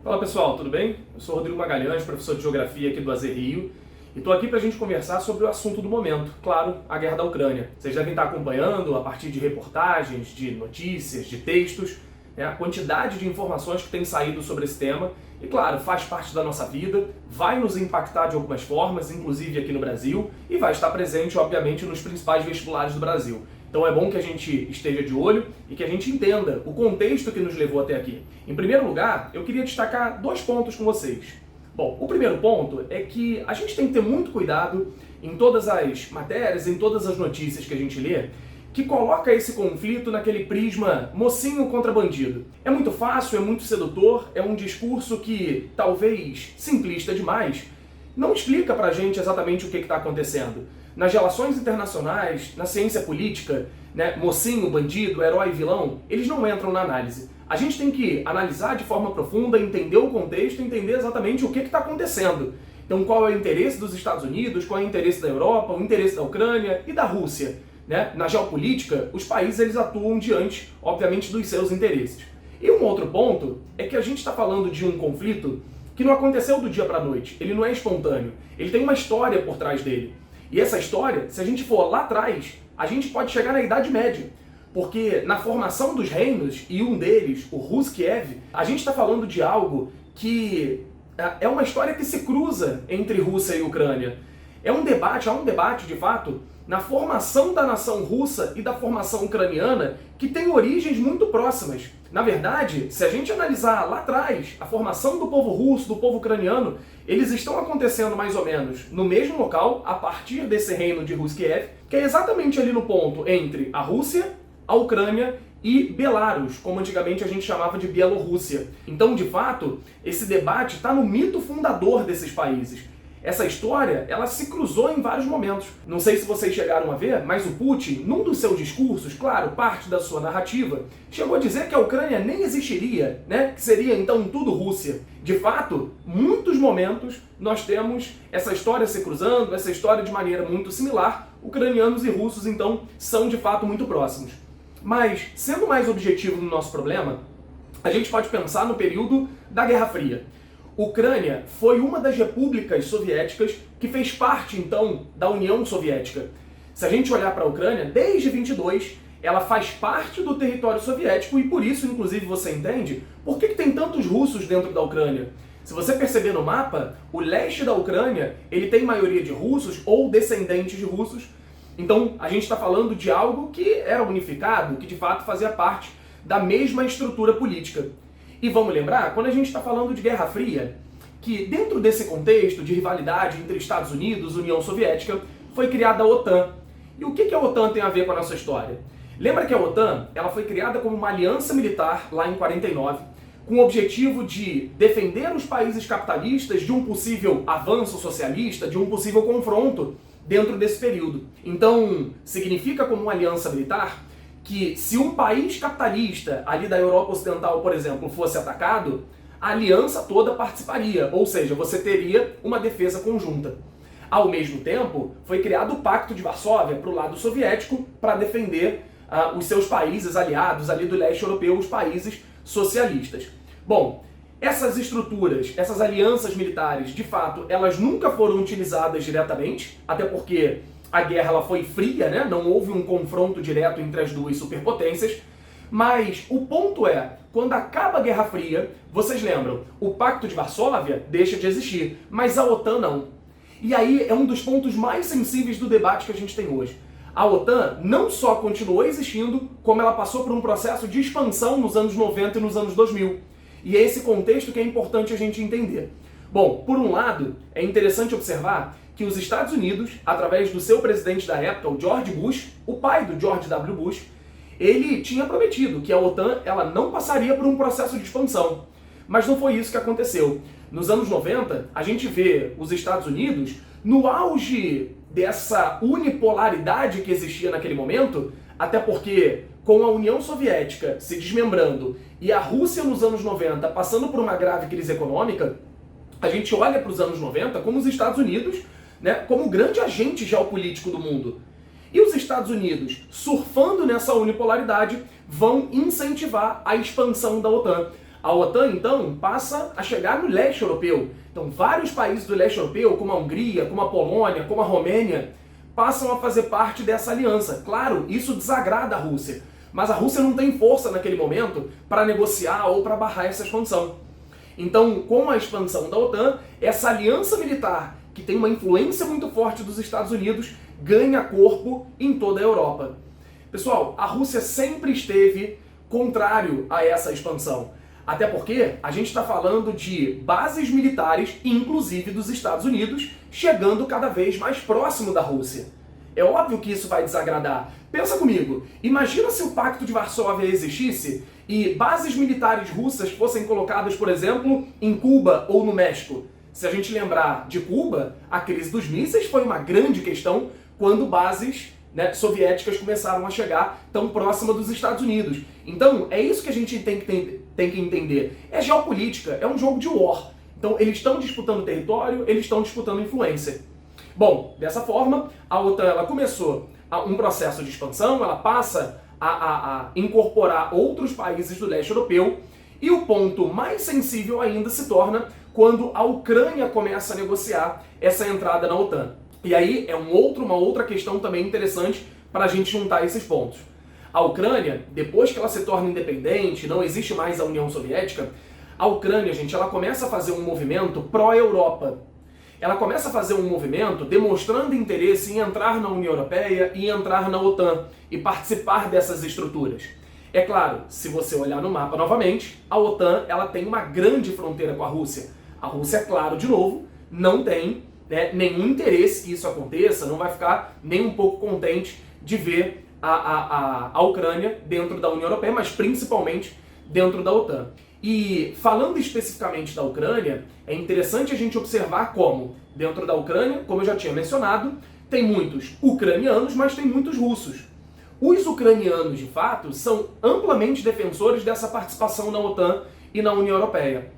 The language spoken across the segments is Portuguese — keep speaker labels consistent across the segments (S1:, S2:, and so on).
S1: Fala pessoal, tudo bem? Eu sou Rodrigo Magalhães, professor de Geografia aqui do AZ Rio, e estou aqui para a gente conversar sobre o assunto do momento, claro, a guerra da Ucrânia. Vocês devem estar acompanhando a partir de reportagens, de notícias, de textos, a quantidade de informações que tem saído sobre esse tema, e claro, faz parte da nossa vida, vai nos impactar de algumas formas, inclusive aqui no Brasil, e vai estar presente, obviamente, nos principais vestibulares do Brasil. Então é bom que a gente esteja de olho e que a gente entenda o contexto que nos levou até aqui. Em primeiro lugar, eu queria destacar dois pontos com vocês. Bom, o primeiro ponto é que a gente tem que ter muito cuidado em todas as matérias, em todas as notícias que a gente lê, que coloca esse conflito naquele prisma mocinho contra bandido. É muito fácil, é muito sedutor, é um discurso que, talvez simplista demais, não explica pra gente exatamente o que está acontecendo. Nas relações internacionais, na ciência política, mocinho, bandido, herói, vilão, eles não entram na análise. A gente tem que analisar de forma profunda, entender o contexto, entender exatamente o que está acontecendo. Então qual é o interesse dos Estados Unidos, qual é o interesse da Europa, o interesse da Ucrânia e da Rússia. Na geopolítica, os países eles atuam diante, obviamente, dos seus interesses. E um outro ponto é que a gente está falando de um conflito que não aconteceu do dia para a noite, ele não é espontâneo, ele tem uma história por trás dele. E essa história, se a gente for lá atrás, a gente pode chegar na Idade Média. Porque na formação dos reinos, e um deles, o Rus-Kiev, a gente está falando de algo que é uma história que se cruza entre Rússia e Ucrânia. Há um debate de fato, na formação da nação russa e da formação ucraniana, que tem origens muito próximas. Na verdade, se a gente analisar lá atrás, a formação do povo russo, do povo ucraniano, eles estão acontecendo mais ou menos no mesmo local, a partir desse reino de Rus-Kiev, que é exatamente ali no ponto entre a Rússia, a Ucrânia e Belarus, como antigamente a gente chamava de Bielorrússia. Então, de fato, esse debate está no mito fundador desses países. Essa história, ela se cruzou em vários momentos. Não sei se vocês chegaram a ver, mas o Putin, num dos seus discursos, claro, parte da sua narrativa, chegou a dizer que a Ucrânia nem existiria, que seria então tudo Rússia. De fato, muitos momentos nós temos essa história se cruzando, essa história de maneira muito similar. Ucranianos e russos, então, são de fato muito próximos. Mas, sendo mais objetivo no nosso problema, a gente pode pensar no período da Guerra Fria. Ucrânia foi uma das repúblicas soviéticas que fez parte, então, da União Soviética. Se a gente olhar para a Ucrânia, desde 22, ela faz parte do território soviético e por isso, inclusive, você entende por que tem tantos russos dentro da Ucrânia. Se você perceber no mapa, o leste da Ucrânia, ele tem maioria de russos ou descendentes de russos. Então, a gente está falando de algo que era unificado, que de fato fazia parte da mesma estrutura política. E vamos lembrar, quando a gente está falando de Guerra Fria, que dentro desse contexto de rivalidade entre Estados Unidos e União Soviética, foi criada a OTAN. E o que a OTAN tem a ver com a nossa história? Lembra que a OTAN ela foi criada como uma aliança militar lá em 49, com o objetivo de defender os países capitalistas de um possível avanço socialista, de um possível confronto dentro desse período. Então, significa como uma aliança militar que se um país capitalista ali da Europa Ocidental, por exemplo, fosse atacado, a aliança toda participaria, ou seja, você teria uma defesa conjunta. Ao mesmo tempo, foi criado o Pacto de Varsóvia para o lado soviético para defender os seus países aliados ali do leste europeu, os países socialistas. Bom, essas estruturas, essas alianças militares, de fato, elas nunca foram utilizadas diretamente, até porque a guerra ela foi fria, não houve um confronto direto entre as duas superpotências, mas o ponto é, quando acaba a Guerra Fria, vocês lembram, o Pacto de Varsóvia deixa de existir, mas a OTAN não. E aí é um dos pontos mais sensíveis do debate que a gente tem hoje. A OTAN não só continuou existindo, como ela passou por um processo de expansão nos anos 90 e nos anos 2000. E é esse contexto que é importante a gente entender. Bom, por um lado, é interessante observar que os Estados Unidos, através do seu presidente da época, o George Bush, o pai do George W. Bush, ele tinha prometido que a OTAN ela não passaria por um processo de expansão. Mas não foi isso que aconteceu. Nos anos 90, a gente vê os Estados Unidos no auge dessa unipolaridade que existia naquele momento, até porque com a União Soviética se desmembrando e a Rússia nos anos 90 passando por uma grave crise econômica, a gente olha para os anos 90 como os Estados Unidos, como o grande agente geopolítico do mundo. E os Estados Unidos, surfando nessa unipolaridade, vão incentivar a expansão da OTAN. A OTAN, então, passa a chegar no leste europeu. Então, vários países do leste europeu, como a Hungria, como a Polônia, como a Romênia, passam a fazer parte dessa aliança. Claro, isso desagrada a Rússia, mas a Rússia não tem força naquele momento para negociar ou para barrar essa expansão. Então, com a expansão da OTAN, essa aliança militar, que tem uma influência muito forte dos Estados Unidos, ganha corpo em toda a Europa. Pessoal, a Rússia sempre esteve contrário a essa expansão. Até porque a gente está falando de bases militares, inclusive dos Estados Unidos, chegando cada vez mais próximo da Rússia. É óbvio que isso vai desagradar. Pensa comigo, imagina se o Pacto de Varsóvia existisse e bases militares russas fossem colocadas, por exemplo, em Cuba ou no México. Se a gente lembrar de Cuba, a crise dos mísseis foi uma grande questão quando bases soviéticas começaram a chegar tão próxima dos Estados Unidos. Então, é isso que a gente tem que entender. É geopolítica, é um jogo de war. Então, eles estão disputando território, eles estão disputando influência. Bom, dessa forma, a OTAN ela começou um processo de expansão, ela passa a incorporar outros países do leste europeu, e o ponto mais sensível ainda se torna quando a Ucrânia começa a negociar essa entrada na OTAN. E aí é uma outra questão também interessante para a gente juntar esses pontos. A Ucrânia, depois que ela se torna independente, não existe mais a União Soviética, a Ucrânia, gente, ela começa a fazer um movimento pró-Europa. Ela começa a fazer um movimento demonstrando interesse em entrar na União Europeia e entrar na OTAN e participar dessas estruturas. É claro, se você olhar no mapa novamente, a OTAN ela tem uma grande fronteira com a Rússia. A Rússia, é claro, de novo, não tem nenhum interesse que isso aconteça, não vai ficar nem um pouco contente de ver a Ucrânia dentro da União Europeia, mas principalmente dentro da OTAN. E falando especificamente da Ucrânia, é interessante a gente observar como, dentro da Ucrânia, como eu já tinha mencionado, tem muitos ucranianos, mas tem muitos russos. Os ucranianos, de fato, são amplamente defensores dessa participação na OTAN e na União Europeia.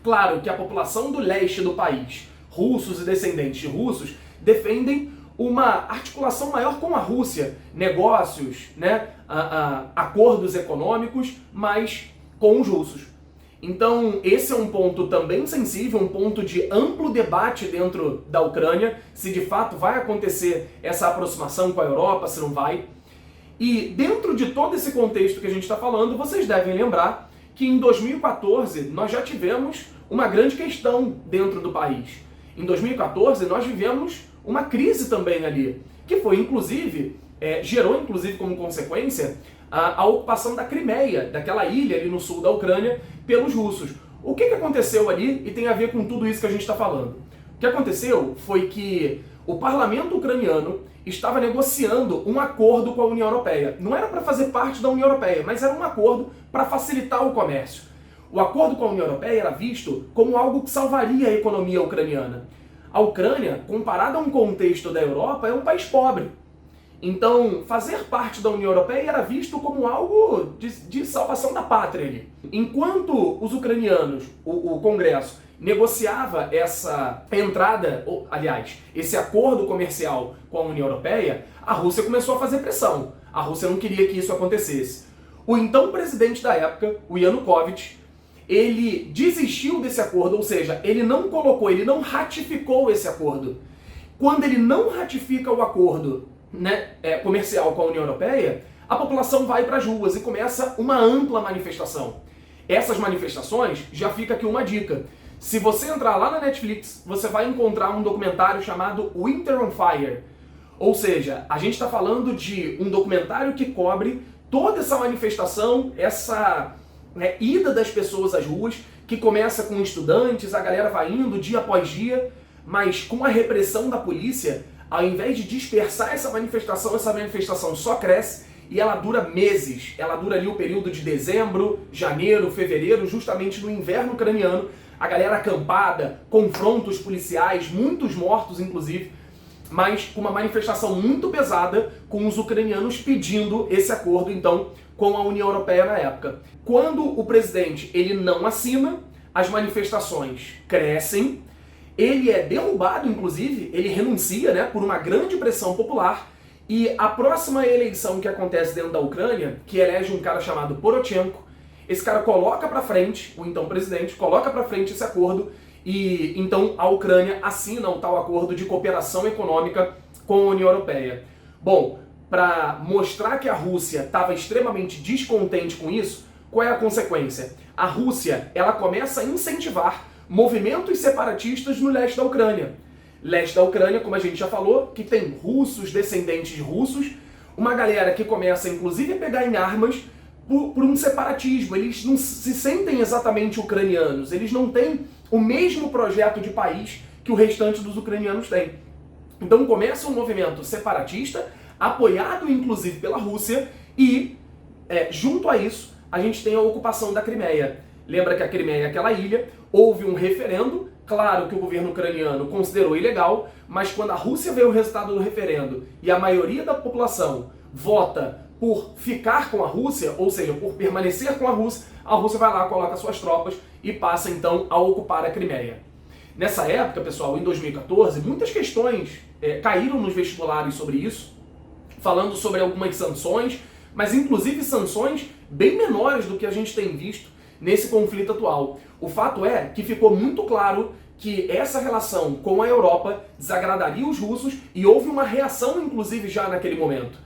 S1: Claro que a população do leste do país, russos e descendentes de russos, defendem uma articulação maior com a Rússia, negócios, acordos econômicos, mas com os russos. Então, esse é um ponto também sensível, um ponto de amplo debate dentro da Ucrânia, se de fato vai acontecer essa aproximação com a Europa, se não vai. E dentro de todo esse contexto que a gente está falando, vocês devem lembrar que em 2014 nós já tivemos uma grande questão dentro do país. Em 2014 nós vivemos uma crise também ali, que foi inclusive, gerou inclusive como consequência a ocupação da Crimeia, daquela ilha ali no sul da Ucrânia, pelos russos. O que aconteceu ali e tem a ver com tudo isso que a gente está falando? O que aconteceu foi que o parlamento ucraniano estava negociando um acordo com a União Europeia. Não era para fazer parte da União Europeia, mas era um acordo para facilitar o comércio. O acordo com a União Europeia era visto como algo que salvaria a economia ucraniana. A Ucrânia, comparada a um contexto da Europa, é um país pobre. Então, fazer parte da União Europeia era visto como algo de salvação da pátria ali. Enquanto os ucranianos, o Congresso, negociava essa entrada, aliás, esse acordo comercial com a União Europeia, a Rússia começou a fazer pressão. A Rússia não queria que isso acontecesse. O então presidente da época, o Yanukovych, ele desistiu desse acordo, ou seja, ele não ratificou esse acordo. Quando ele não ratifica o acordo comercial com a União Europeia, a população vai para as ruas e começa uma ampla manifestação. Essas manifestações, já fica aqui uma dica. Se você entrar lá na Netflix, você vai encontrar um documentário chamado Winter on Fire. Ou seja, a gente está falando de um documentário que cobre toda essa manifestação, essa ida das pessoas às ruas, que começa com estudantes, a galera vai indo dia após dia, mas com a repressão da polícia, ao invés de dispersar essa manifestação só cresce e ela dura meses. Ela dura ali o período de dezembro, janeiro, fevereiro, justamente no inverno ucraniano. A galera acampada, confrontos policiais, muitos mortos inclusive, mas com uma manifestação muito pesada com os ucranianos pedindo esse acordo, então, com a União Europeia na época. Quando o presidente ele não assina, as manifestações crescem, ele é derrubado, inclusive, ele renuncia, por uma grande pressão popular, e a próxima eleição que acontece dentro da Ucrânia, que elege um cara chamado Poroshenko, esse cara coloca para frente, o então presidente, coloca para frente esse acordo e então a Ucrânia assina o tal acordo de cooperação econômica com a União Europeia. Bom, para mostrar que a Rússia estava extremamente descontente com isso, qual é a consequência? A Rússia, ela começa a incentivar movimentos separatistas no leste da Ucrânia. Leste da Ucrânia, como a gente já falou, que tem russos, descendentes de russos, uma galera que começa inclusive a pegar em armas por um separatismo. Eles não se sentem exatamente ucranianos, eles não têm o mesmo projeto de país que o restante dos ucranianos tem. Então começa um movimento separatista, apoiado inclusive pela Rússia, e junto a isso a gente tem a ocupação da Crimeia. Lembra que a Crimeia é aquela ilha, houve um referendo, claro que o governo ucraniano considerou ilegal, mas quando a Rússia vê o resultado do referendo e a maioria da população vota por ficar com a Rússia, ou seja, por permanecer com a Rússia vai lá, coloca suas tropas e passa então a ocupar a Crimeia. Nessa época, pessoal, em 2014, muitas questões caíram nos vestibulares sobre isso, falando sobre algumas sanções, mas inclusive sanções bem menores do que a gente tem visto nesse conflito atual. O fato é que ficou muito claro que essa relação com a Europa desagradaria os russos e houve uma reação, inclusive, já naquele momento.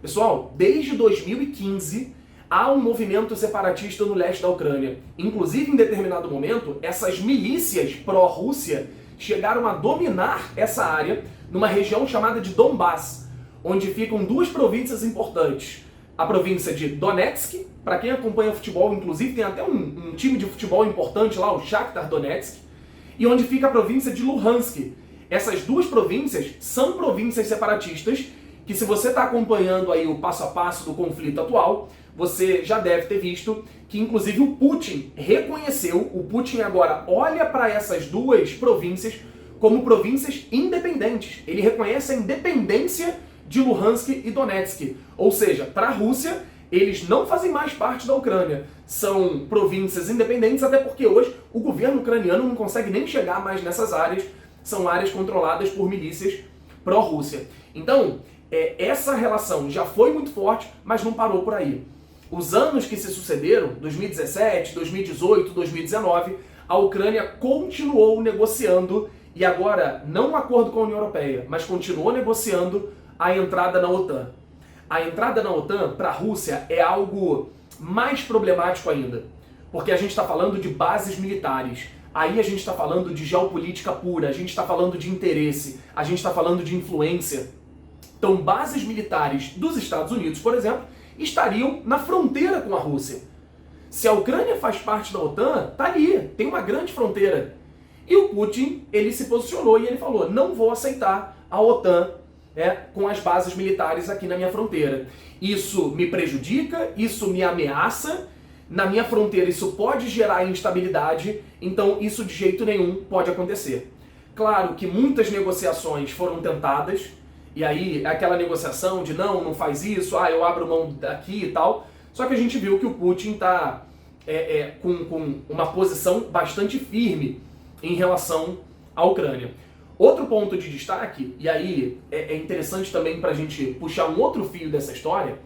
S1: Pessoal, desde 2015 há um movimento separatista no leste da Ucrânia. Inclusive, em determinado momento, essas milícias pró-Rússia chegaram a dominar essa área numa região chamada de Donbass, onde ficam duas províncias importantes. A província de Donetsk, para quem acompanha futebol, inclusive tem até um time de futebol importante lá, o Shakhtar Donetsk, e onde fica a província de Luhansk. Essas duas províncias são províncias separatistas, que se você está acompanhando aí o passo a passo do conflito atual, você já deve ter visto que inclusive o Putin reconheceu, o Putin agora olha para essas duas províncias como províncias independentes. Ele reconhece a independência de Luhansk e Donetsk. Ou seja, para a Rússia, eles não fazem mais parte da Ucrânia. São províncias independentes, até porque hoje o governo ucraniano não consegue nem chegar mais nessas áreas. São áreas controladas por milícias pró-Rússia. Então, essa relação já foi muito forte, mas não parou por aí. Os anos que se sucederam, 2017, 2018, 2019, a Ucrânia continuou negociando, e agora não um acordo com a União Europeia, mas continuou negociando a entrada na OTAN. A entrada na OTAN para a Rússia é algo mais problemático ainda, porque a gente está falando de bases militares. Aí a gente está falando de geopolítica pura, a gente está falando de interesse, a gente está falando de influência. Então, bases militares dos Estados Unidos, por exemplo, estariam na fronteira com a Rússia. Se a Ucrânia faz parte da OTAN, tá ali, tem uma grande fronteira. E o Putin, ele se posicionou e ele falou, não vou aceitar a OTAN com as bases militares aqui na minha fronteira. Isso me prejudica, isso me ameaça, na minha fronteira isso pode gerar instabilidade, então isso de jeito nenhum pode acontecer. Claro que muitas negociações foram tentadas, e aí aquela negociação de não faz isso, eu abro mão daqui e tal, só que a gente viu que o Putin está com uma posição bastante firme em relação à Ucrânia. Outro ponto de destaque, e aí é interessante também para a gente puxar um outro fio dessa história,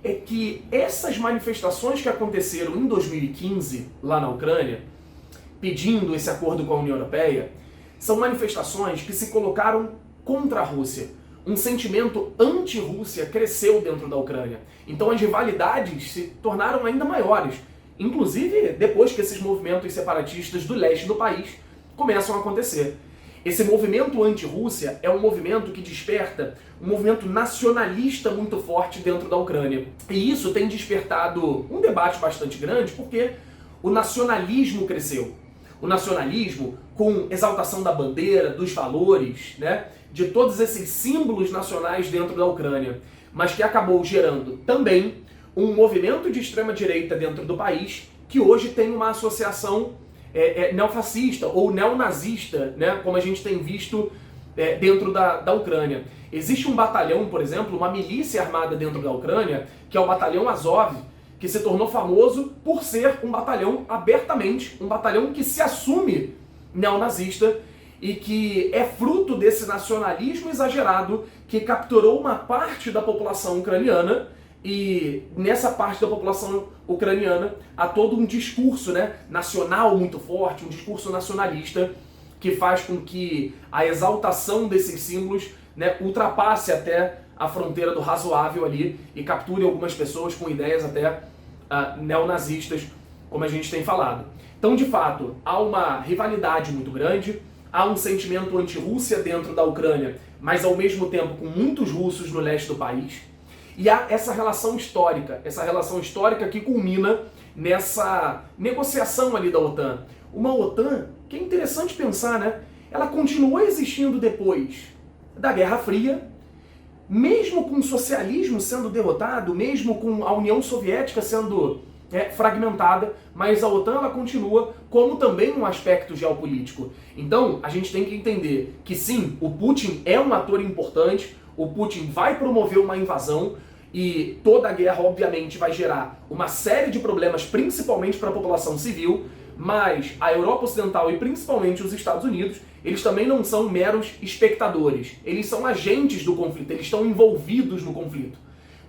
S1: é que essas manifestações que aconteceram em 2015 lá na Ucrânia, pedindo esse acordo com a União Europeia, são manifestações que se colocaram contra a Rússia. Um sentimento anti-Rússia cresceu dentro da Ucrânia. Então as rivalidades se tornaram ainda maiores, inclusive depois que esses movimentos separatistas do leste do país começam a acontecer. Esse movimento anti-Rússia é um movimento que desperta um movimento nacionalista muito forte dentro da Ucrânia. E isso tem despertado um debate bastante grande porque o nacionalismo cresceu. O nacionalismo com exaltação da bandeira, dos valores, de todos esses símbolos nacionais dentro da Ucrânia, mas que acabou gerando também um movimento de extrema-direita dentro do país que hoje tem uma associação neofascista ou neonazista, como a gente tem visto dentro da Ucrânia. Existe um batalhão, por exemplo, uma milícia armada dentro da Ucrânia, que é o batalhão Azov, que se tornou famoso por ser um batalhão abertamente, um batalhão que se assume neonazista e que é fruto desse nacionalismo exagerado que capturou uma parte da população ucraniana E nessa parte da população ucraniana há todo um discurso, né, nacional muito forte, um discurso nacionalista que faz com que a exaltação desses símbolos, né, ultrapasse até a fronteira do razoável ali e capture algumas pessoas com ideias até neonazistas, como a gente tem falado. Então, de fato, há uma rivalidade muito grande, há um sentimento anti-Rússia dentro da Ucrânia, mas ao mesmo tempo com muitos russos no leste do país. E há essa relação histórica que culmina nessa negociação ali da OTAN. Uma OTAN que é interessante pensar, né? Ela continuou existindo depois da Guerra Fria, mesmo com o socialismo sendo derrotado, mesmo com a União Soviética sendo fragmentada, mas a OTAN ela continua como também um aspecto geopolítico. Então, a gente tem que entender que sim, o Putin é um ator importante, o Putin vai promover uma invasão e toda a guerra, obviamente, vai gerar uma série de problemas, principalmente para a população civil, mas a Europa Ocidental e principalmente os Estados Unidos, eles também não são meros espectadores, eles são agentes do conflito, eles estão envolvidos no conflito.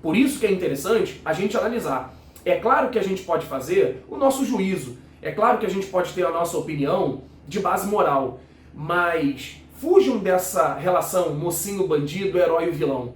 S1: Por isso que é interessante a gente analisar. É claro que a gente pode fazer o nosso juízo, é claro que a gente pode ter a nossa opinião de base moral, mas fujam dessa relação mocinho bandido, herói e vilão.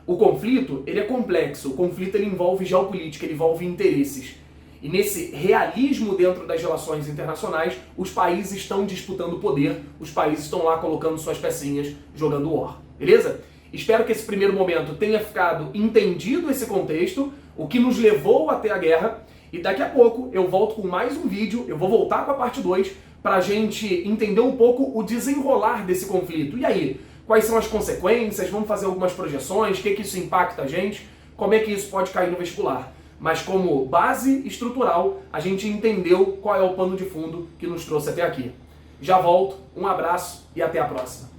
S1: O conflito, ele é complexo, o conflito ele envolve geopolítica, ele envolve interesses. E nesse realismo dentro das relações internacionais, os países estão disputando poder, os países estão lá colocando suas pecinhas, jogando war. Beleza? Espero que esse primeiro momento tenha ficado entendido esse contexto, o que nos levou até a guerra, e daqui a pouco eu volto com mais um vídeo, eu vou voltar com a parte 2, para a gente entender um pouco o desenrolar desse conflito. E aí, quais são as consequências? Vamos fazer algumas projeções, o que isso impacta a gente, como é que isso pode cair no vestibular. Mas como base estrutural, a gente entendeu qual é o pano de fundo que nos trouxe até aqui. Já volto, um abraço e até a próxima.